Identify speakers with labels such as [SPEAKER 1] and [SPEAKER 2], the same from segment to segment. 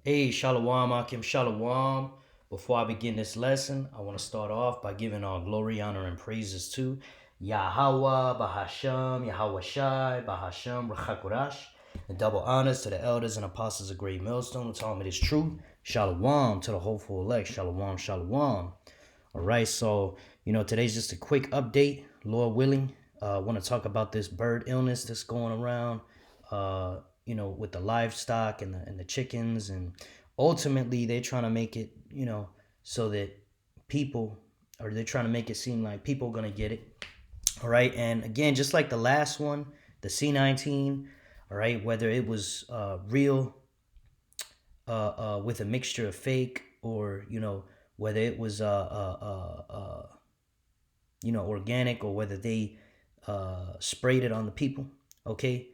[SPEAKER 1] Hey, Shalom, Akim Shalom. Before I begin this lesson, I want to start off by giving all glory, honor, and praises to Yahweh, Bahasham, Yahweh Shai, Bahasham, Rachakurash, and double honors to the elders and apostles of Great Millstone who taught me this truth. Shalom to the hopeful elect. Shalom, Shalom. All right, so, today's just a quick update, Lord willing. I want to talk about this bird illness that's going around. With the livestock and the chickens, and ultimately they're trying to make it, so that people, or they're trying to make it seem like people are gonna get it. All right, and again, just like the last one, the C19, all right, whether it was real, with a mixture of fake, or whether it was organic, or whether they sprayed it on the people. Okay,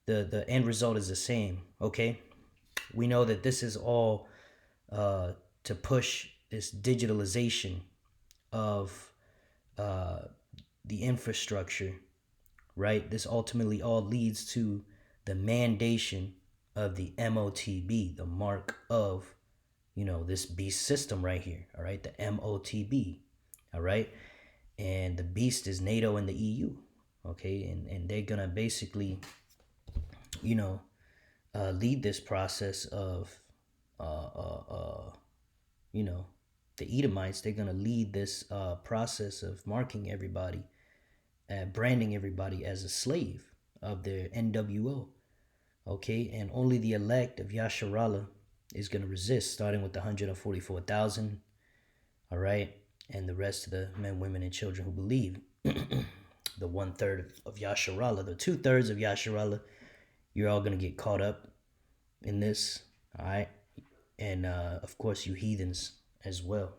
[SPEAKER 1] the end result is the same. Okay, we know that this is all to push this digitalization of uh, the infrastructure, right? This ultimately all leads to the mandation of the MOTB, the mark of, this beast system right here, all right? The MOTB, all right? And the beast is NATO and the EU, okay? And they're gonna basically, you know, lead this process of, uh, uh, uh, you know, the Edomites. They're gonna lead this process of marking everybody, branding everybody as a slave of their NWO. Okay, and only the elect of Yasharallah is gonna resist, starting with the 144,000. All right, and the rest of the men, women, and children who believe. The 1/3 of Yasharallah, the 2/3 of Yasharallah, you're all gonna get caught up in this. All right, and of course you heathens as well.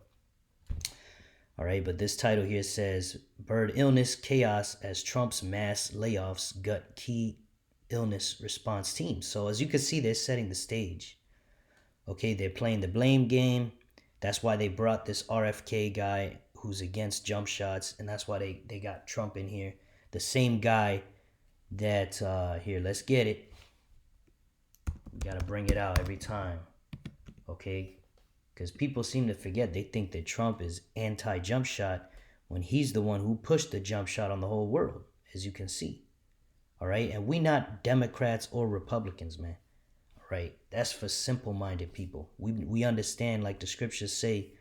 [SPEAKER 1] All right, but this title here says bird illness chaos as Trump's mass layoffs gut key illness response teams. So as you can see, they're setting the stage. Okay, they're playing the blame game. That's why they brought this RFK guy who's against jump shots, and that's why they got Trump in here. The same guy that here, let's get it. We gotta bring it out every time. Okay, because people seem to forget. They think that Trump is anti-jump shot when he's the one who pushed the jump shot on the whole world, as you can see. All right, and we not Democrats or Republicans, man. All right, that's for simple-minded people. We understand, like the scriptures say,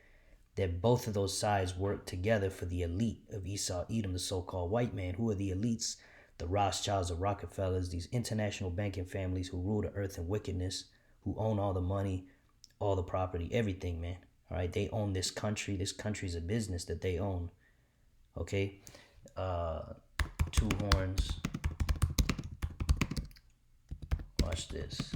[SPEAKER 1] that both of those sides work together for the elite of Esau, Edom, the so-called white man. Who are the elites? The Rothschilds, the Rockefellers, these international banking families who rule the earth in wickedness, who own all the money, all the property, everything, man. All right, they own this country. This country's a business that they own. Okay, two horns. Watch this.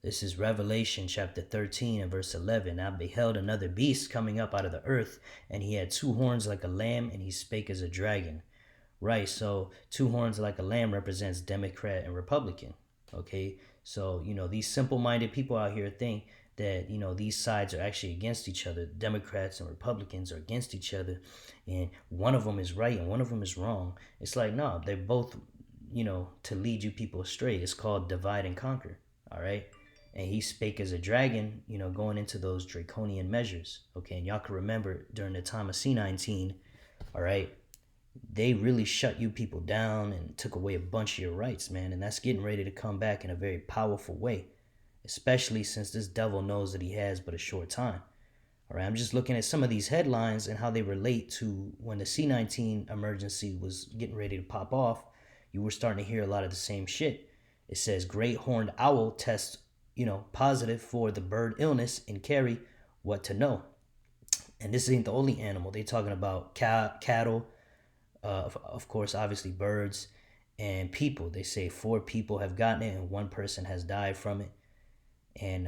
[SPEAKER 1] This is Revelation chapter 13 and verse 11. I beheld another beast coming up out of the earth, and he had two horns like a lamb, and he spake as a dragon. Right, so two horns like a lamb represents Democrat and Republican. Okay, so these simple-minded people out here think that these sides are actually against each other. Democrats and Republicans are against each other, and one of them is right and one of them is wrong. It's like, no, they're both to lead you people astray. It's called divide and conquer. All right, and he spake as a dragon, going into those draconian measures. Okay, and y'all can remember during the time of C19, all right, they really shut you people down and took away a bunch of your rights, man. And that's getting ready to come back in a very powerful way, especially since this devil knows that he has but a short time. All right, I'm just looking at some of these headlines and how they relate to when the C19 emergency was getting ready to pop off. You were starting to hear a lot of the same shit. It says great horned owl tests, positive for the bird illness in Cary. What to know? And this ain't the only animal. They talking about cattle, of course, obviously birds and people. They say 4 people have gotten it and 1 person has died from it. And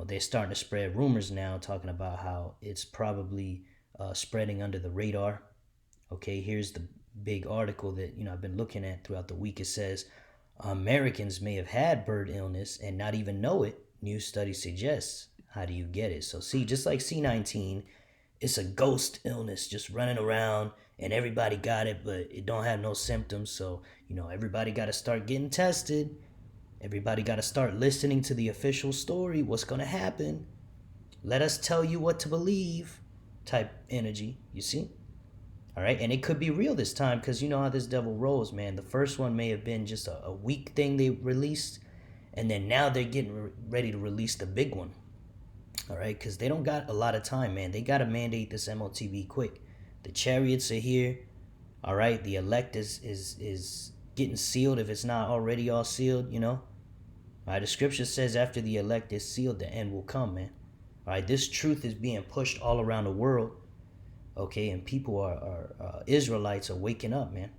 [SPEAKER 1] they're starting to spread rumors now, talking about how it's probably spreading under the radar. Okay, here's the big article that I've been looking at throughout the week. It says Americans may have had bird illness and not even know it. New study suggests. How do you get it? So see, just like C19, it's a ghost illness just running around, and everybody got it, but it don't have no symptoms. So everybody got to start getting tested. Everybody got to start listening to the official story. What's going to happen? Let us tell you what to believe type energy, you see? All right. And it could be real this time because you know how this devil rolls, man. The first one may have been just a weak thing they released. And then now they're getting ready to release the big one. All right. Because they don't got a lot of time, man. They got to mandate this MOTB quick. The chariots are here. All right. The elect is getting sealed if it's not already all sealed, you know. All right. The scripture says after the elect is sealed, the end will come, man. All right. This truth is being pushed all around the world. Okay, and people are Israelites are waking up, man.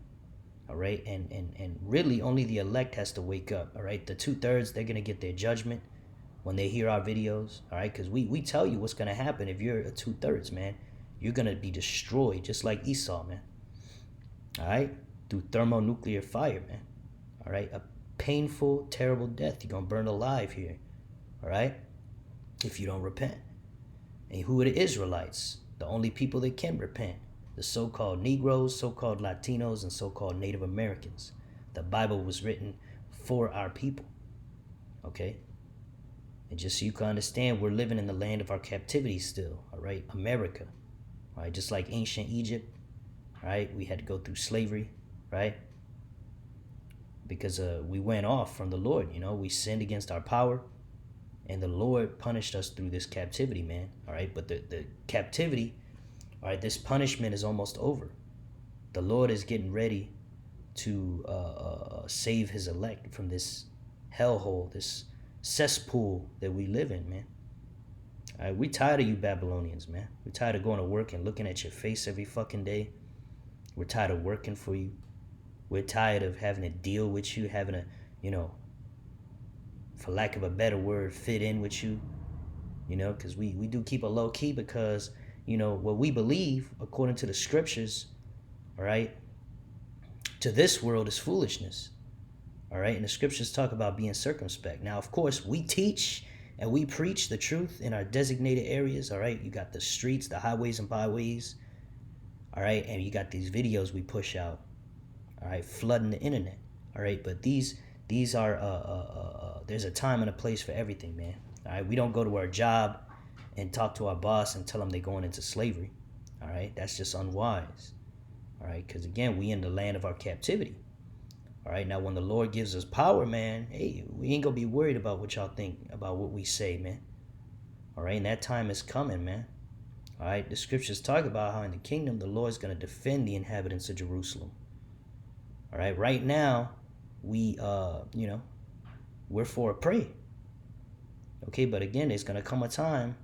[SPEAKER 1] All right, and really only the elect has to wake up. All right, the 2/3 they're gonna get their judgment when they hear our videos. All right, because we tell you what's gonna happen if you're a 2/3, man. You're gonna be destroyed just like Esau, man. All right, through thermonuclear fire, man. All right, a painful, terrible death. You're gonna burn alive here. All right, if you don't repent. And who are the Israelites? The only people that can repent. The so-called Negroes, so-called Latinos, and so-called Native Americans. The Bible was written for our people. Okay? And just so you can understand, we're living in the land of our captivity still. All right? America. All right? Just like ancient Egypt. All right? We had to go through slavery. Right? Because we went off from the Lord. You know, we sinned against our power. And the Lord punished us through this captivity, man. All right. But the captivity, all right, this punishment is almost over. The Lord is getting ready to save his elect from this hellhole, this cesspool that we live in, man. All right. We tired of you Babylonians, man. We're tired of going to work and looking at your face every fucking day. We're tired of working for you. We're tired of having to deal with you, having to, you know, for lack of a better word, fit in with you, you know, because we do keep a low key because, you know, what we believe, according to the scriptures, all right, to this world is foolishness, all right, and the scriptures talk about being circumspect. Now, of course, we teach and we preach the truth in our designated areas, all right, you got the streets, the highways and byways, all right, and you got these videos we push out, all right, flooding the internet, all right, but these are there's a time and a place for everything, man. All right, we don't go to our job and talk to our boss and tell them they're going into slavery. All right, that's just unwise. All right, because again, we in the land of our captivity. All right, now when the Lord gives us power, man, hey, we ain't gonna be worried about what y'all think about what we say, man. All right, and that time is coming, man. All right, the scriptures talk about how in the kingdom the Lord's gonna defend the inhabitants of Jerusalem. All right, right now, we you know, we're for a prey. Okay, but again, there's gonna come a time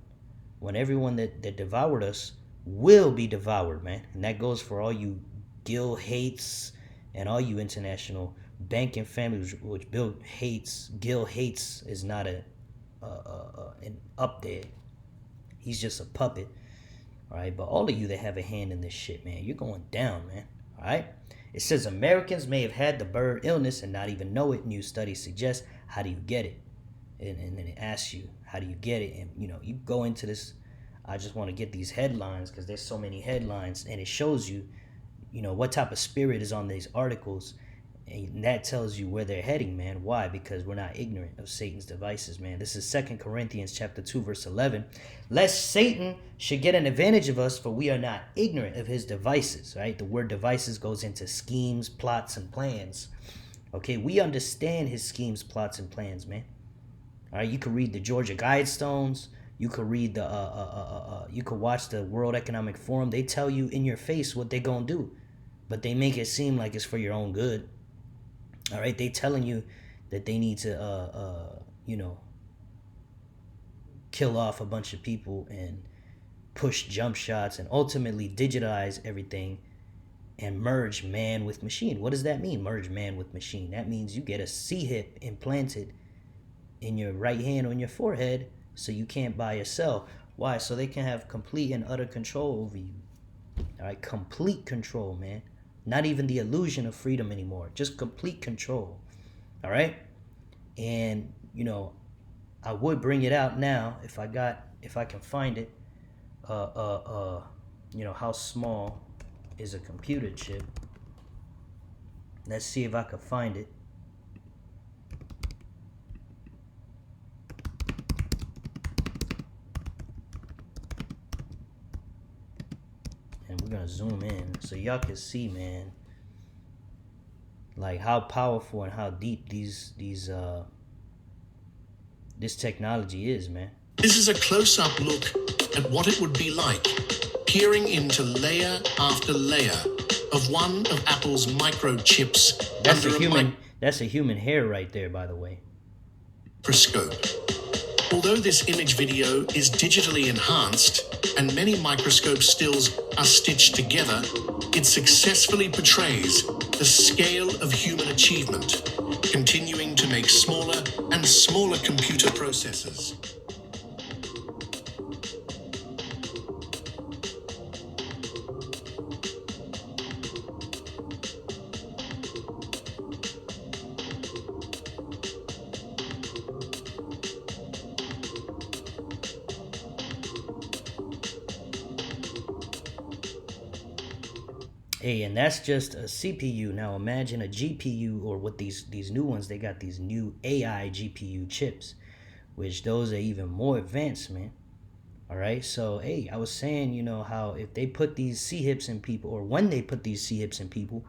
[SPEAKER 1] when everyone that devoured us will be devoured, man. And that goes for all you Gil hates and all you international banking families, which Bill hates. Gil hates is not an up there. He's just a puppet. All right, but all of you that have a hand in this shit, man, you're going down, man. All right. It says Americans may have had the bird illness and not even know it. New studies suggest, how do you get it? And then it asks you, how do you get it? And, you know, you go into this, I just want to get these headlines because there's so many headlines. And it shows you, you know, what type of spirit is on these articles. And that tells you where they're heading, man. Why? Because we're not ignorant of Satan's devices, man. This is 2 Corinthians chapter 2, verse 11. Lest Satan should get an advantage of us, for we are not ignorant of his devices, right? The word devices goes into schemes, plots, and plans. Okay, we understand his schemes, plots, and plans, man. All right, you can read the Georgia Guidestones. You could read you could watch the World Economic Forum. They tell you in your face what they're going to do, but they make it seem like it's for your own good. All right, they telling you that they need to, you know, kill off a bunch of people and push jump shots and ultimately digitize everything and merge man with machine. What does that mean, merge man with machine? That means you get a C-hip implanted in your right hand or in your forehead so you can't buy or sell. Why? So they can have complete and utter control over you. All right, complete control, man. Not even the illusion of freedom anymore. Just complete control. All right? And, you know, I would bring it out now if I can find it. You know, how small is a computer chip? Let's see if I can find it. we're gonna zoom in so y'all can see, man, like how powerful and how deep this technology is, man.
[SPEAKER 2] This is a close-up look at what it would be like peering into layer after layer of one of Apple's microchips
[SPEAKER 1] That's a
[SPEAKER 2] under
[SPEAKER 1] human. That's a human hair right there, by the way.
[SPEAKER 2] microscope. Although this image video is digitally enhanced and many microscope stills are stitched together, it successfully portrays the scale of human achievement, continuing to make smaller and smaller computer processors.
[SPEAKER 1] Hey, and that's just a CPU. Now imagine a GPU, or what these new ones, they got these new AI GPU chips, which those are even more advanced, man. All right. So, hey, I was saying, how if they put these C hips in people, or when they put these C hips in people,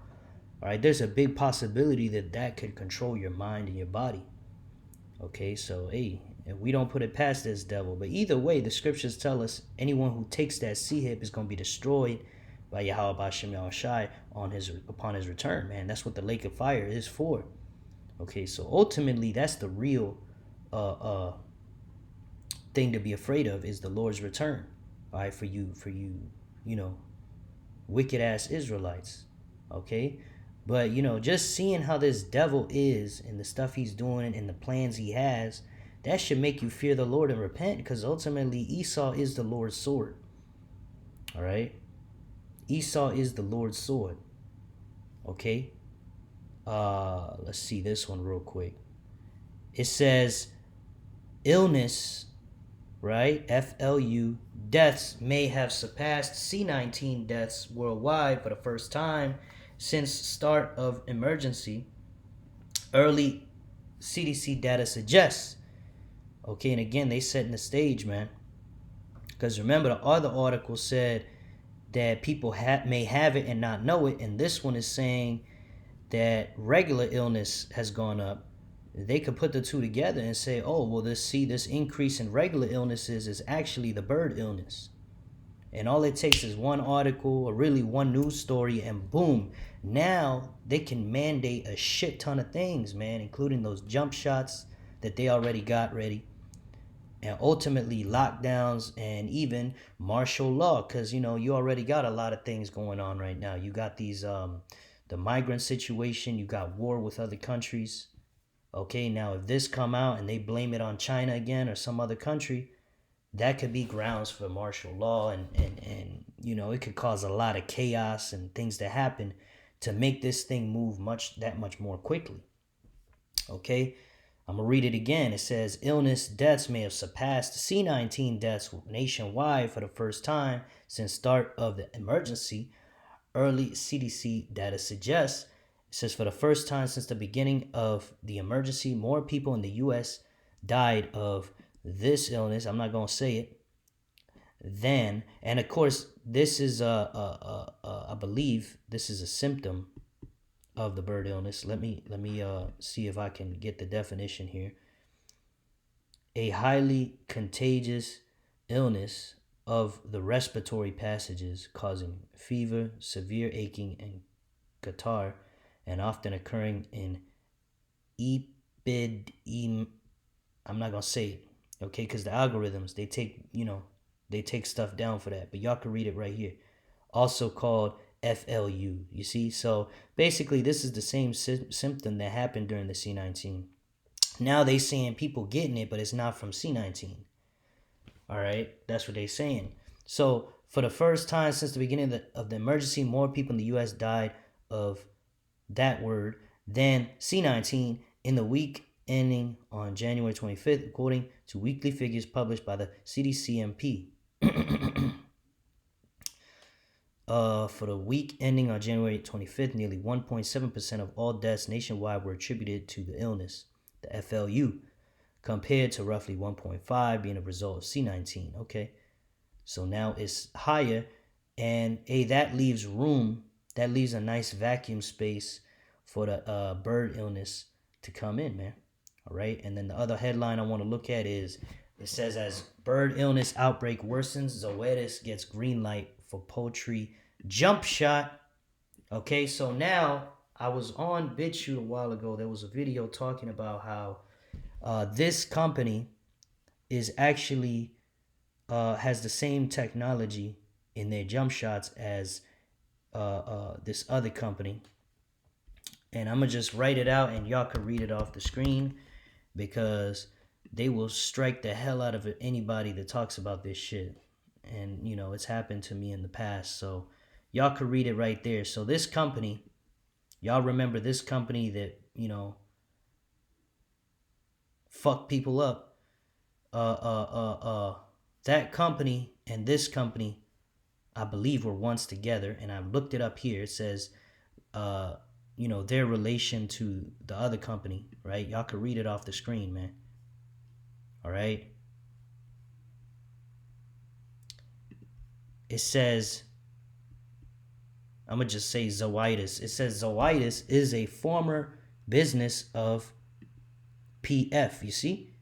[SPEAKER 1] all right, there's a big possibility that that could control your mind and your body. Okay. So, hey, we don't put it past this devil. But either way, the scriptures tell us anyone who takes that C hip is going to be destroyed by Yahweh Bashem Yahushai upon his return, man. That's what the lake of fire is for. Okay, so ultimately that's the real thing to be afraid of, is the Lord's return. All right, for you, wicked ass Israelites. Okay? But just seeing how this devil is and the stuff he's doing and the plans he has, that should make you fear the Lord and repent, because ultimately Esau is the Lord's sword. All right? Esau is the Lord's sword. Okay? Let's see this one real quick. It says illness, right? FLU, deaths may have surpassed C19 deaths worldwide for the first time since start of emergency. Early CDC data suggests. Okay, and again, they setting the stage, man. Because remember, the other article said that people may have it and not know it, and this one is saying that regular illness has gone up. They could put the two together and say, oh, well, this increase in regular illnesses is actually the bird illness. And all it takes is one article, or really one news story, and boom, now they can mandate a shit ton of things, man, including those jump shots that they already got ready, and ultimately lockdowns and even martial law, because you already got a lot of things going on right now. You got these the migrant situation, you got war with other countries. Okay, now if this come out and they blame it on China again or some other country, that could be grounds for martial law, and it could cause a lot of chaos and things to happen to make this thing move that much more quickly. Okay, I'm going to read it again. It says, illness deaths may have surpassed C19 deaths nationwide for the first time since start of the emergency. Early CDC data suggests. It says, for the first time since the beginning of the emergency, more people in the U.S. died of this illness. I'm not going to say it. Then, and of course, this is, I believe this is a symptom of the bird illness. Let me see if I can get the definition here. A highly contagious illness of the respiratory passages, causing fever, severe aching, and catarrh, and often occurring in I'm not gonna say it, okay, because the algorithms, they take stuff down for that, but y'all can read it right here. Also called FLU, you see? So basically, this is the same symptom that happened during the C19. Now they saying people getting it, but it's not from C19. All right, that's what they saying. So for the first time since the beginning of the emergency, more people in the U.S. died of that word than C19 in the week ending on January 25th, according to weekly figures published by the CDCMP. For the week ending on January 25th, nearly 1.7% of all deaths nationwide were attributed to the illness, the FLU, compared to roughly 1.5 being a result of C19. Okay, so now it's higher And that leaves room, that leaves a nice vacuum space for the bird illness to come in, man. All right. And then the other headline I want to look at is, it says, as bird illness outbreak worsens, Zoetis gets green light for poultry jump shot. Okay, so now I was on BitChute a while ago. There was a video talking about how this company is actually has the same technology in their jump shots as this other company. And I'm going to just write it out and y'all can read it off the screen, because they will strike the hell out of anybody that talks about this shit. And, you know, it's happened to me in the past. So y'all can read it right there. So this company, y'all remember this company that, you know, fuck people up. That company and this company, I believe, were once together. And I've looked it up here. It says, you know, their relation to the other company, right? Y'all can read it off the screen, man. All right. It says, I'm going to just say Zoetis. It says Zoetis is a former business of PF, you see?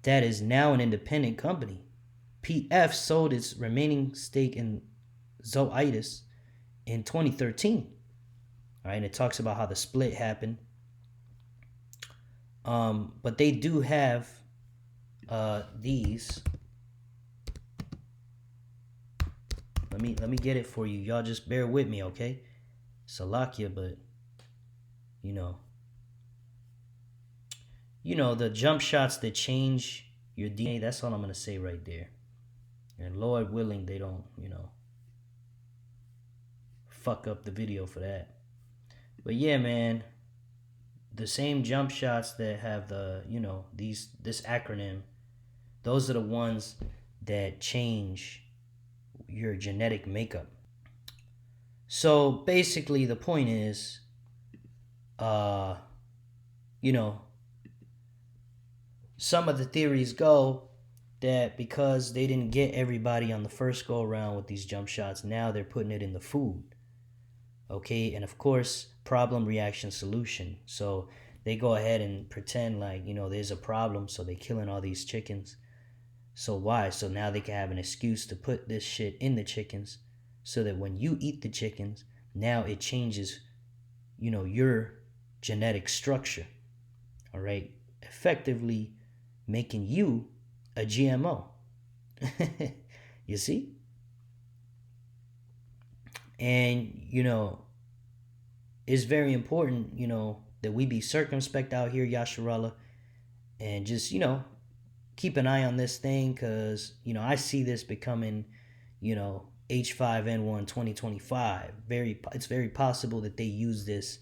[SPEAKER 1] That is now an independent company. PF sold its remaining stake in Zoetis in 2013. All right, and it talks about how the split happened. But they do have these. Let me get it for you. Y'all just bear with me, okay? Salakia, but you know the jump shots that change your DNA. That's all I'm gonna say right there. And Lord willing, they don't, you know, fuck up the video for that. But yeah, man, the same jump shots that have the, you know, this acronym, those are the ones that change your genetic makeup. So basically the point is, you know, some of the theories go that because they didn't get everybody on the first go around with these jump shots, now they're putting it in the food. Okay, and of course, problem, reaction, solution. So they go ahead and pretend like, you know, there's a problem, so they're killing all these chickens. So why? So now they can have an excuse to put this shit in the chickens, so that when you eat the chickens, now it changes, you know, your genetic structure. All right, effectively making you a GMO. You see? And, you know, it's very important, you know, that we be circumspect out here, Yasharallah, and just, you know, keep an eye on this thing, because, you know, I see this becoming, you know, H5N1 2025. It's very possible that they use this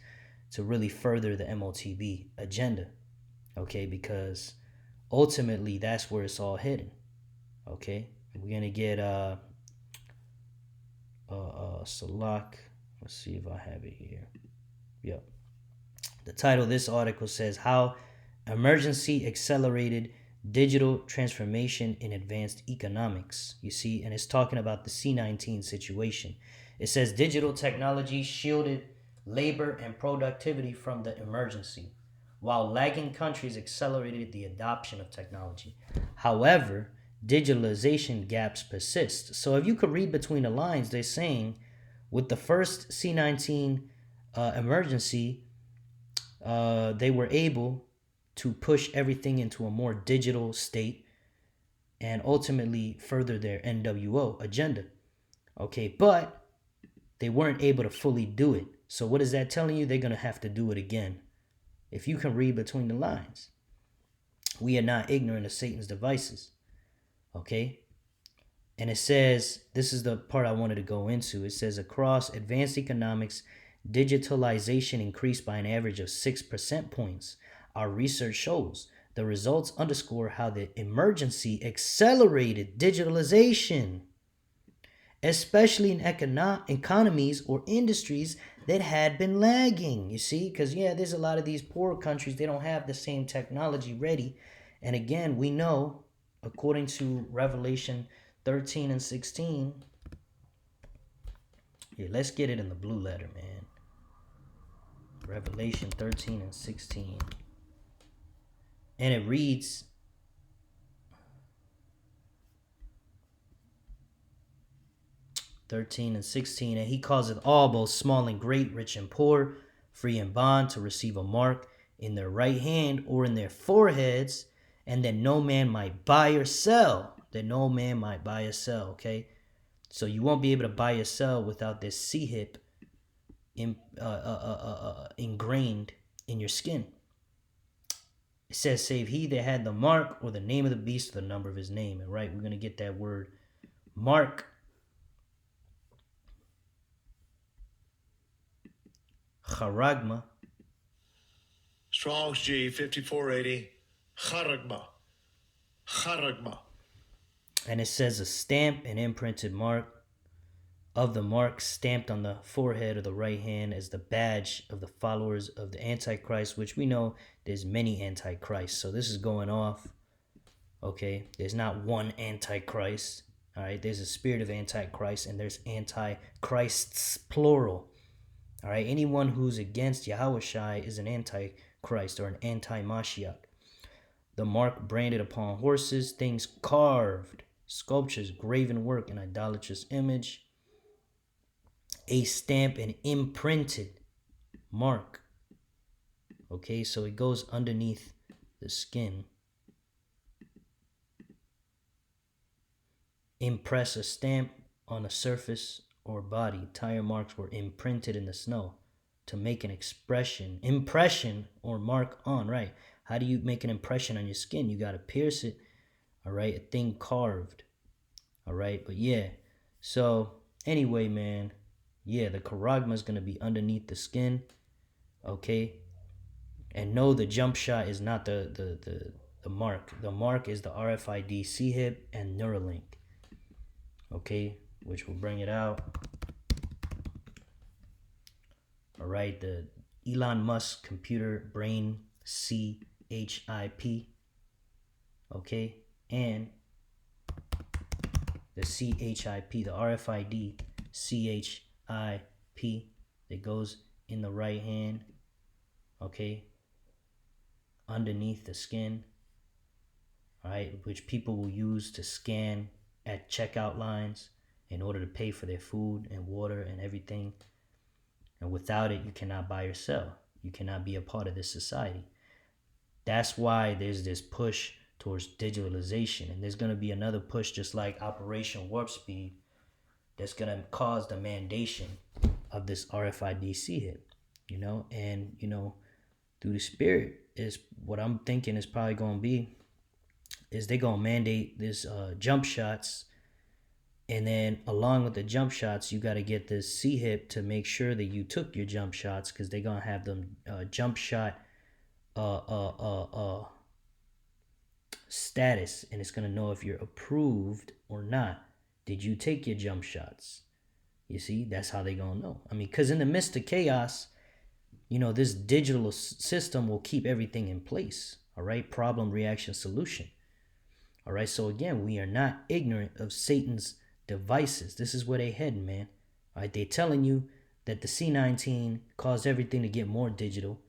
[SPEAKER 1] to really further the MOTB agenda, okay, because ultimately that's where it's all heading, okay? We're going to get Salak. Let's see if I have it here. Yep. The title of this article says, How Emergency Accelerated Digital Transformation in Advanced Economics. You see, and it's talking about the C-19 situation. It says digital technology shielded labor and productivity from the emergency, while lagging countries accelerated the adoption of technology. However, digitalization gaps persist. So if you could read between the lines, they're saying with the first C-19 emergency, they were able to push everything into a more digital state and ultimately further their NWO agenda. Okay, but they weren't able to fully do it. So what is that telling you? They're going to have to do it again. If you can read between the lines. We are not ignorant of Satan's devices. Okay? And it says, this is the part I wanted to go into. It says, across advanced economics, digitalization increased by an average of 6% points. Our research shows the results underscore how the emergency accelerated digitalization, especially in economies or industries that had been lagging. You see, because there's a lot of these poor countries, they don't have the same technology ready. And again, we know, according to Revelation 13 and 16, Yeah, let's get it in the blue letter, man. Revelation 13 and 16. And it reads, 13 and 16, and he causeth all, both small and great, rich and poor, free and bond, to receive a mark in their right hand or in their foreheads, and that no man might buy or sell. That no man might buy or sell, okay? So you won't be able to buy or sell without this C-hip ingrained in your skin. It says, save he that had the mark or the name of the beast or the number of his name. And right, we're going to get that word mark. Charagma.
[SPEAKER 2] Strong's G 5480. Charagma. Charagma.
[SPEAKER 1] And it says a stamp, an imprinted mark of the mark stamped on the forehead of the right hand as the badge of the followers of the Antichrist, which we know there's many Antichrists. So this is going off. Okay, there's not one Antichrist. All right, there's a spirit of Antichrist and there's Antichrists, plural. All right, anyone who's against Yahushua is an Antichrist or an anti-Mashiach. The mark branded upon horses, things carved, sculptures, graven work, an idolatrous image, a stamp, an imprinted mark. Okay, so it goes underneath the skin. Impress a stamp on a surface or body. Tire marks were imprinted in the snow to make an impression or mark on, right? How do you make an impression on your skin? You got to pierce it, all right? A thing carved, all right? But yeah, so anyway, man, yeah, the charagma is going to be underneath the skin, okay? And no, the jump shot is not the mark. The mark is the RFID, C-hip, and Neuralink, okay? Which will bring it out. All right, the Elon Musk computer brain CHIP, okay, and the CHIP, the RFID CHIP that goes in the right hand, okay, underneath the skin, all right, which people will use to scan at checkout lines in order to pay for their food and water and everything. And without it, you cannot buy or sell. You cannot be a part of this society. That's why there's this push towards digitalization. And there's going to be another push, just like Operation Warp Speed, that's going to cause the mandation of this RFID C-hip, you know? And, you know, through the spirit is what I'm thinking is probably going to be, is they're going to mandate this jump shots. And then along with the jump shots, you got to get this C-hip to make sure that you took your jump shots, because they're going to have them jump shot status, and it's going to know if you're approved or not. Did you take your jump shots? You see, that's how they're going to know. I mean, because in the midst of chaos, you know, this digital system will keep everything in place. All right, problem, reaction, solution. All right, so again, we are not ignorant of Satan's devices. This is where they heading, man. All right, they're telling you that the C19 caused everything to get more digital.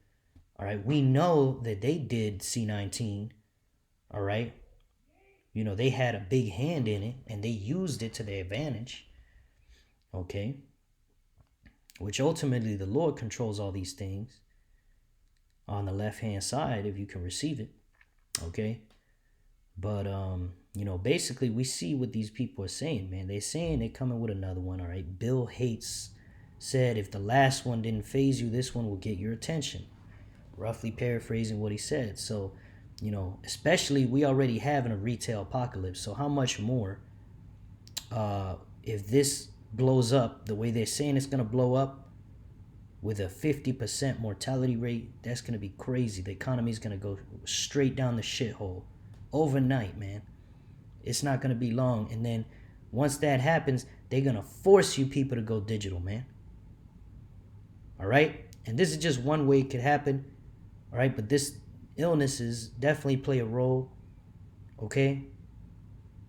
[SPEAKER 1] All right, we know that they did C19. All right, you know, they had a big hand in it and they used it to their advantage. Okay, which ultimately the Lord controls all these things on the left hand side if you can receive it. Okay, but you know, basically we see what these people are saying, man. They're saying they're coming with another one. All right, Bill Gates said, if the last one didn't phase you, this one will get your attention. Roughly paraphrasing what he said. So, you know, especially we already having a retail apocalypse. So how much more if this blows up the way they're saying it's going to blow up with a 50% mortality rate, that's going to be crazy. The economy is going to go straight down the shithole overnight, man. It's not going to be long. And then once that happens, they're going to force you people to go digital, man. All right? And this is just one way it could happen. All right? But this illnesses definitely play a role. Okay?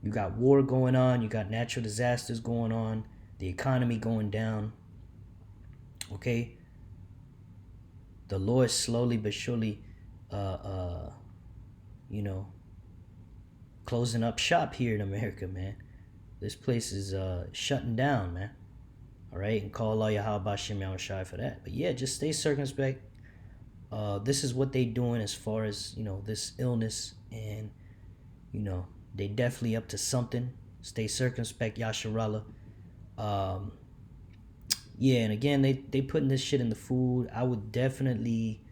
[SPEAKER 1] You got war going on. You got natural disasters going on. The economy going down. Okay, the Lord slowly but surely, you know, closing up shop here in America, man. This place is shutting down, man. All right, and call Allah Yahweh Bashim Yahushai for that. But yeah, just stay circumspect. This is what they doing as far as, you know, this illness, and you know, they definitely up to something. Stay circumspect, Yasharallah. Yeah, and again, they putting this shit in the food. I would definitely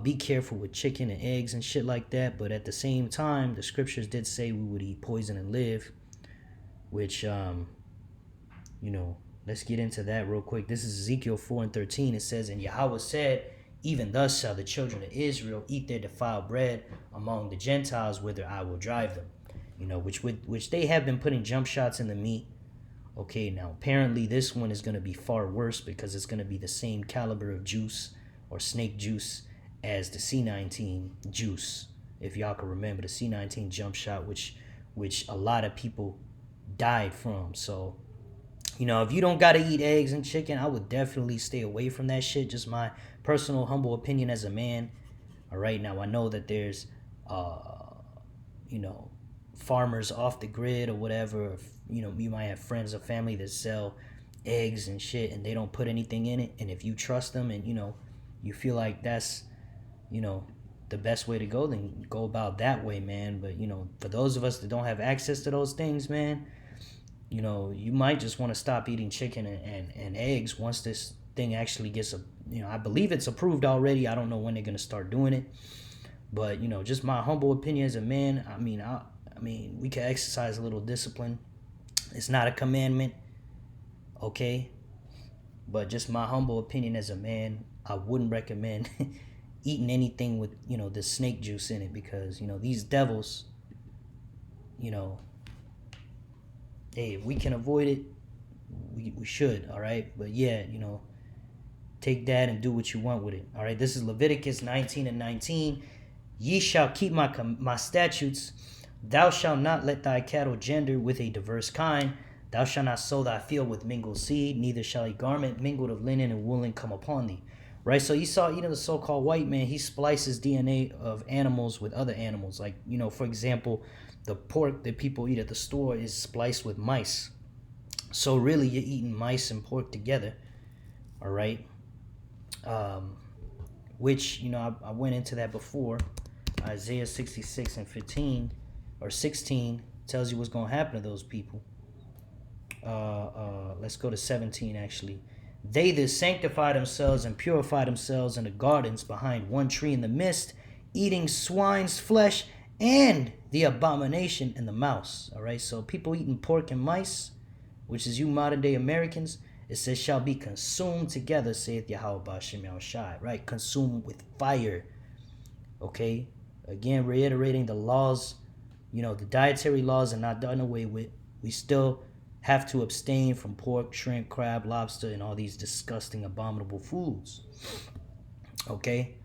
[SPEAKER 1] be careful with chicken and eggs and shit like that. But at the same time, the scriptures did say we would eat poison and live, which you know, let's get into that real quick. This is Ezekiel 4:13. It says, and Yahweh said, even thus shall the children of Israel eat their defiled bread among the Gentiles, whither I will drive them. You know, which they have been putting jump shots in the meat. Okay, now apparently this one is going to be far worse because it's going to be the same caliber of juice or snake juice as the C19 juice. If y'all can remember the C19 jump shot, which a lot of people died from. So, you know, if you don't got to eat eggs and chicken, I would definitely stay away from that shit. Just my personal humble opinion as a man. All right, now I know that there's you know, farmers off the grid or whatever. You know, you might have friends or family that sell eggs and shit and they don't put anything in it. And if you trust them and, you know, you feel like that's, you know, the best way to go, then go about that way, man. But, you know, for those of us that don't have access to those things, man, you know, you might just want to stop eating chicken and eggs once this thing actually gets you know, I believe it's approved already. I don't know when they're going to start doing it. But, you know, just my humble opinion as a man, I mean, we can exercise a little discipline. It's not a commandment, okay? But just my humble opinion as a man, I wouldn't recommend eating anything with, you know, the snake juice in it because, you know, these devils, you know, hey, if we can avoid it, we should, all right? But yeah, you know, take that and do what you want with it, all right? This is Leviticus 19:19. Ye shall keep my statutes. Thou shalt not let thy cattle gender with a diverse kind. Thou shalt not sow thy field with mingled seed, neither shall a garment mingled of linen and woolen come upon thee. Right? So Esau, you know, the so-called white man, he splices DNA of animals with other animals. Like, you know, for example, the pork that people eat at the store is spliced with mice. So really, you're eating mice and pork together. All right? Which, you know, I went into that before. Isaiah 66:15 or 16 tells you what's going to happen to those people. Let's go to 17 actually. They that sanctify themselves and purify themselves in the gardens behind one tree in the midst, eating swine's flesh and the abomination and the mouse. All right, so people eating pork and mice, which is you modern day Americans, it says shall be consumed together, saith Yahweh Bashim Yahushai, right? Consumed with fire. Okay, again, reiterating the laws, you know, the dietary laws are not done away with. We still have to abstain from pork, shrimp, crab, lobster, and all these disgusting, abominable foods. Okay?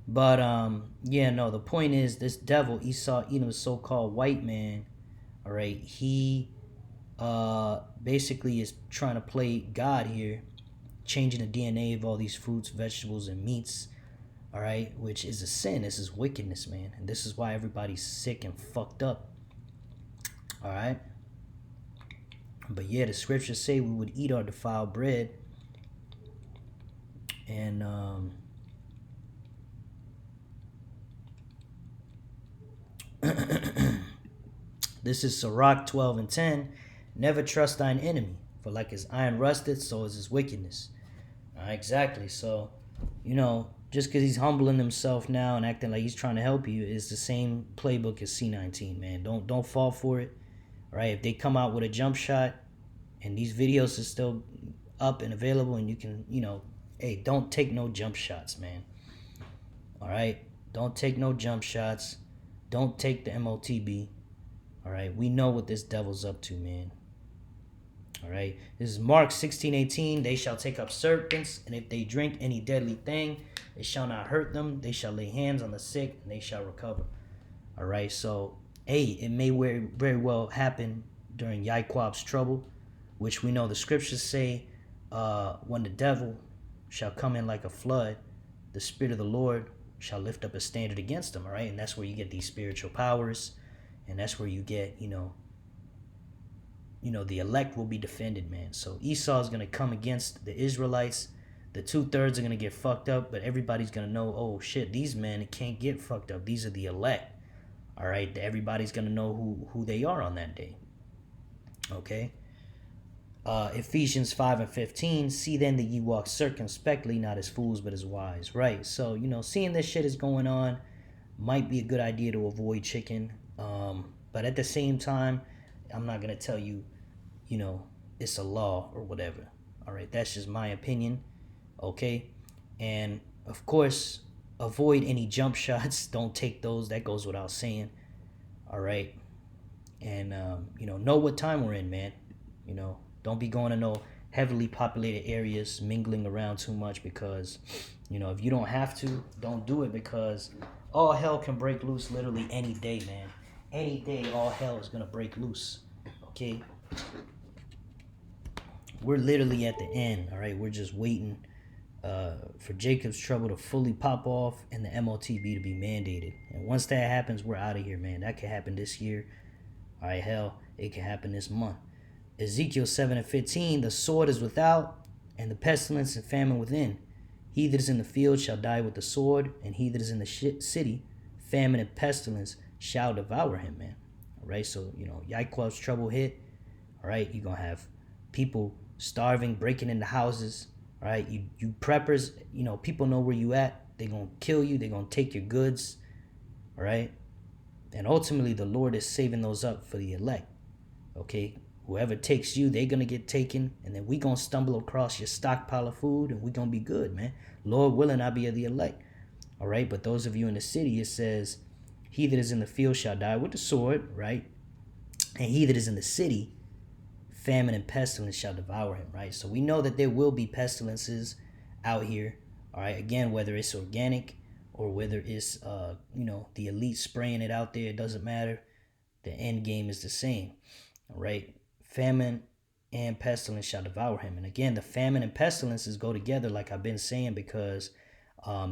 [SPEAKER 1] But, yeah, no, the point is this devil, Esau, Edom, so-called white man, all right, he basically is trying to play God here, changing the DNA of all these fruits, vegetables, and meats, all right, which is a sin. This is wickedness, man. And this is why everybody's sick and fucked up, all right? But yeah, the scriptures say we would eat our defiled bread. And this is Sirach 12:10. Never trust thine enemy, for like his iron rusted, so is his wickedness. All right, exactly. So, you know, just because he's humbling himself now and acting like he's trying to help you is the same playbook as C19, man. Don't fall for it. All right, if they come out with a jump shot and these videos are still up and available and you can, you know, hey, don't take no jump shots, man. All right, don't take no jump shots. Don't take the MOTB. All right, we know what this devil's up to, man. All right, this is Mark 16:18. They shall take up serpents, and if they drink any deadly thing, it shall not hurt them. They shall lay hands on the sick, and they shall recover. All right, so hey, it may very well happen during Yaquab's trouble, which we know the scriptures say when the devil, shall come in like a flood, the Spirit of the Lord shall lift up a standard against them, all right? And that's where you get these spiritual powers, and that's where you get, the elect will be defended, man. So Esau is going to come against the Israelites. The 2/3 are going to get fucked up, but everybody's going to know, oh shit, these men can't get fucked up. These are the elect, all right? Everybody's going to know who they are on that day, okay? Ephesians 5:15, see then that ye walk circumspectly, not as fools, but as wise, right? So, seeing this shit is going on might be a good idea to avoid chicken. But at the same time, I'm not going to tell you, it's a law or whatever. All right, that's just my opinion, okay? And, of course, avoid any jump shots. Don't take those. That goes without saying, all right? And, know what time we're in, man. Don't be going to no heavily populated areas, mingling around too much because, if you don't have to, don't do it because all hell can break loose literally any day, man. Any day, all hell is going to break loose, okay? We're literally at the end, all right? We're just waiting for Jacob's trouble to fully pop off and the MOTB to be mandated. And once that happens, we're out of here, man. That could happen this year. All right, hell, it can happen this month. Ezekiel 7:15, the sword is without, and the pestilence and famine within. He that is in the field shall die with the sword, and he that is in the city, famine and pestilence shall devour him, man. All right, so, Yaquab's trouble hit. All right, you're going to have people starving, breaking into houses. All right, you preppers, people know where you at. They're going to kill you. They're going to take your goods. All right, and ultimately, the Lord is saving those up for the elect. Okay, whoever takes you, they're going to get taken. And then we going to stumble across your stockpile of food and we going to be good, man. Lord willing, I'll be of the elect. All right. But those of you in the city, it says, he that is in the field shall die with the sword, right? And he that is in the city, famine and pestilence shall devour him, right? So we know that there will be pestilences out here. All right. Again, whether it's organic or whether it's, the elite spraying it out there, it doesn't matter. The end game is the same. All right. Famine and pestilence shall devour him. And again, the famine and pestilences go together, like I've been saying, because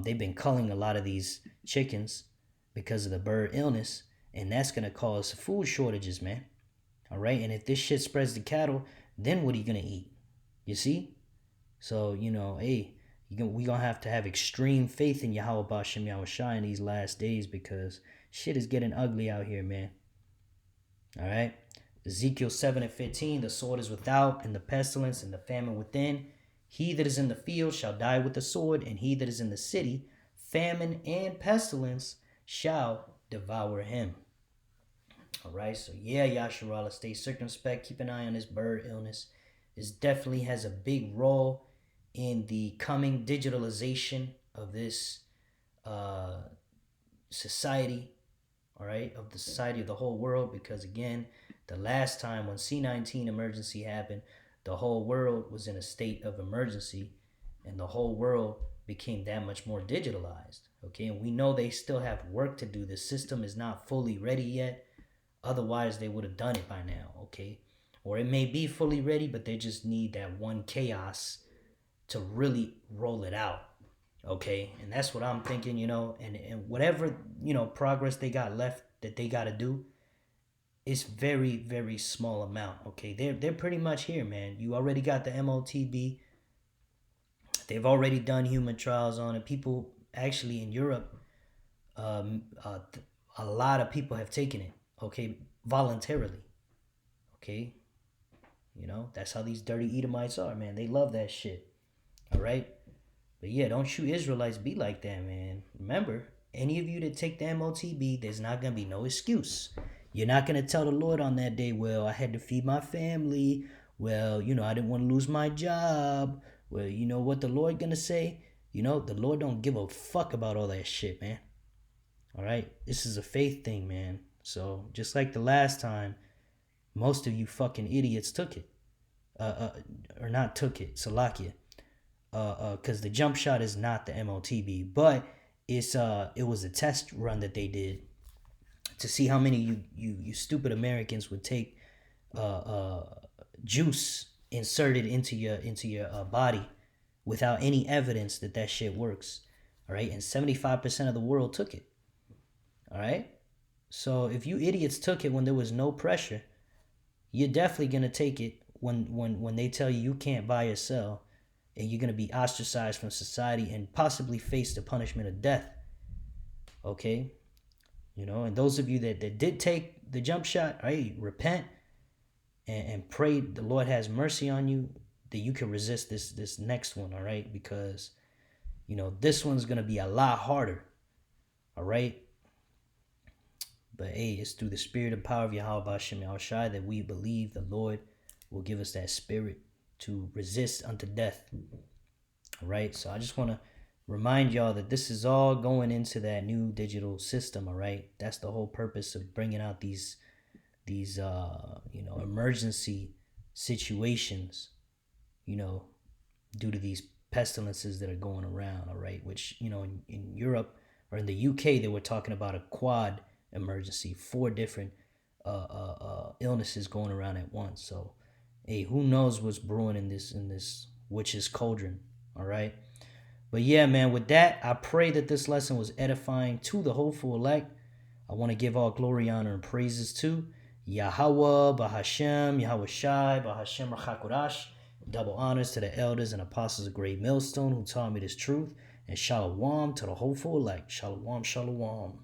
[SPEAKER 1] they've been culling a lot of these chickens because of the bird illness. And that's going to cause food shortages, man. All right. And if this shit spreads to cattle, then what are you going to eat? You see? So, hey, we're going to have extreme faith in Yahweh Bashem Yahushua in these last days because shit is getting ugly out here, man. All right. Ezekiel 7:15, the sword is without, and the pestilence and the famine within. He that is in the field shall die with the sword, and he that is in the city, famine and pestilence shall devour him. All right, so yeah, Yasharala, stay circumspect. Keep an eye on this bird illness. This definitely has a big role in the coming digitalization of this society, all right, of the society of the whole world, because again, the last time when C-19 emergency happened, the whole world was in a state of emergency and the whole world became that much more digitalized, okay? And we know they still have work to do. The system is not fully ready yet. Otherwise, they would have done it by now, okay? Or it may be fully ready, but they just need that one chaos to really roll it out, okay? And that's what I'm thinking, and whatever, progress they got left that they got to do, it's very, very small amount, okay? They're pretty much here, man. You already got the MOTB. They've already done human trials on it. People, actually, in Europe, a lot of people have taken it, okay, voluntarily, okay? That's how these dirty Edomites are, man. They love that shit, all right? But yeah, don't you Israelites be like that, man. Remember, any of you that take the MOTB, there's not going to be no excuse. You're not going to tell the Lord on that day, well, I had to feed my family. Well, I didn't want to lose my job. Well, you know what the Lord going to say? The Lord don't give a fuck about all that shit, man. All right? This is a faith thing, man. So just like the last time, most of you fucking idiots took it. Or not took it, Salakia. Because the jump shot is not the MOTB. But it was a test run that they did to see how many you stupid Americans would take juice inserted into your body, without any evidence that that shit works. All right. And 75% of the world took it. All right. So if you idiots took it when there was no pressure, you're definitely going to take it when they tell you can't buy or sell, and you're going to be ostracized from society and possibly face the punishment of death. Okay. And those of you that did take the jump shot, right, repent and pray the Lord has mercy on you, that you can resist this next one, all right? Because, this one's going to be a lot harder, all right? But, hey, it's through the spirit and power of Yahweh B'Shem Yahushai that we believe the Lord will give us that spirit to resist unto death, all right? So I just want to remind y'all that this is all going into that new digital system, all right? That's the whole purpose of bringing out these emergency situations, due to these pestilences that are going around, all right? Which, in Europe or in the UK, they were talking about a quad emergency, 4 different illnesses going around at once. So, hey, who knows what's brewing in this witch's cauldron, all right? But yeah, man, with that, I pray that this lesson was edifying to the hopeful elect. I want to give all glory, honor, and praises to Yahweh, Bahashem, Yahweh Shai, Bahashem Rachakodash. Double honors to the elders and apostles of Great Millstone who taught me this truth. And shalom to the hopeful elect. Shalom, shalom.